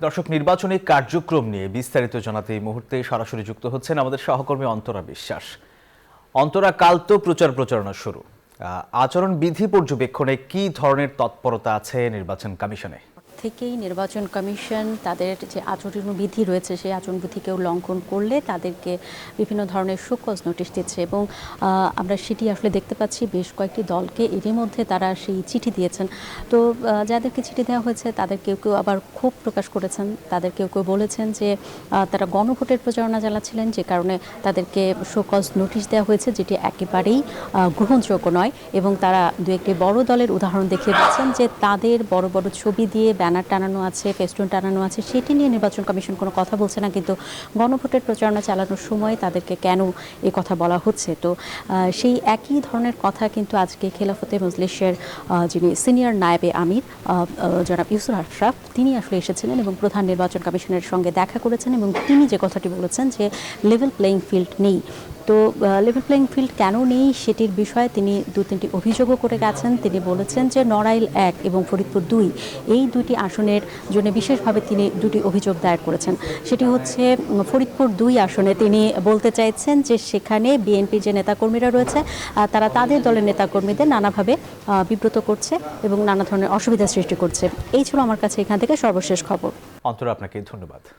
দর্শক, নির্বাচনী কার্যক্রম নিয়ে বিস্তারিত জানাতে এই মুহূর্তে সরাসরি যুক্ত হচ্ছেন আমাদের সহকর্মী অন্তরা বিশ্বাস। অন্তরা, কাল তো প্রচারণা শুরু। আচরণ বিধি পর্যবেক্ষণে কি ধরনের তৎপরতা আছে নির্বাচন কমিশনে? থেকেই নির্বাচন কমিশন তাদের যে আচরণবিধি রয়েছে সেই আচরণবিধিকেও লঙ্ঘন করলে তাদেরকে বিভিন্ন ধরনের শোকজ নোটিশ দিচ্ছে এবং আমরা সেটি আসলে দেখতে পাচ্ছি বেশ কয়েকটি দলকে এরই মধ্যে তারা সেই চিঠি দিয়েছেন। তো যাদেরকে চিঠি দেওয়া হয়েছে তাদের কেউ কেউ আবার ক্ষোভ প্রকাশ করেছেন, তাদের কেউ কেউ বলেছেন যে তারা গণভোটের প্রচারণা চালাচ্ছিলেন, যে কারণে তাদেরকে শোকজ নোটিশ দেওয়া হয়েছে, যেটি একেবারেই গ্রহণযোগ্য নয়। এবং তারা দু একটি বড় দলের উদাহরণ দেখিয়ে দিচ্ছেন যে তাদের বড় বড় ছবি দিয়ে ব্যানার টানানো আছে, ফেস্টুন টানানো আছে, সেটি নিয়ে নির্বাচন কমিশন কোনো কথা বলছে না, কিন্তু গণভোটের প্রচারণা চালানোর সময় তাদেরকে কেন এই কথা বলা হচ্ছে? তো সেই একই ধরনের কথা কিন্তু আজকে খেলাফতে মজলিসের যিনি সিনিয়র নায়েবে আমির জনাব ইউসুফ আশরাফ, তিনি আসলে এসেছিলেন এবং প্রধান নির্বাচন কমিশনের সঙ্গে দেখা করেছেন এবং তিনি যে কথাটি বলেছেন যে লেভেল প্লেইং ফিল্ড নেই। তো লেভেল প্লেইং ফিল্ড কেন নেই সেটির বিষয়ে তিনি দু তিনটি অভিযোগও করে গেছেন। তিনি বলেছেন যে নড়াইল 1 এবং ফরিদপুর 2 এই দুইটি আসনের জন্য বিশেষভাবে তিনি দুটি অভিযোগ দায়ের করেছেন। সেটি হচ্ছে ফরিদপুর 2 আসনে তিনি বলতে চাইছেন যে সেখানে বিএনপি যে নেতাকর্মীরা রয়েছে তারা তাদের দলের নেতাকর্মীদের নানাভাবে বিব্রত করছে এবং নানা ধরনের অসুবিধা সৃষ্টি করছে। এই ছিল আমার কাছে এখান থেকে সর্বশেষ খবর। অন্তরা, আপনাকে ধন্যবাদ।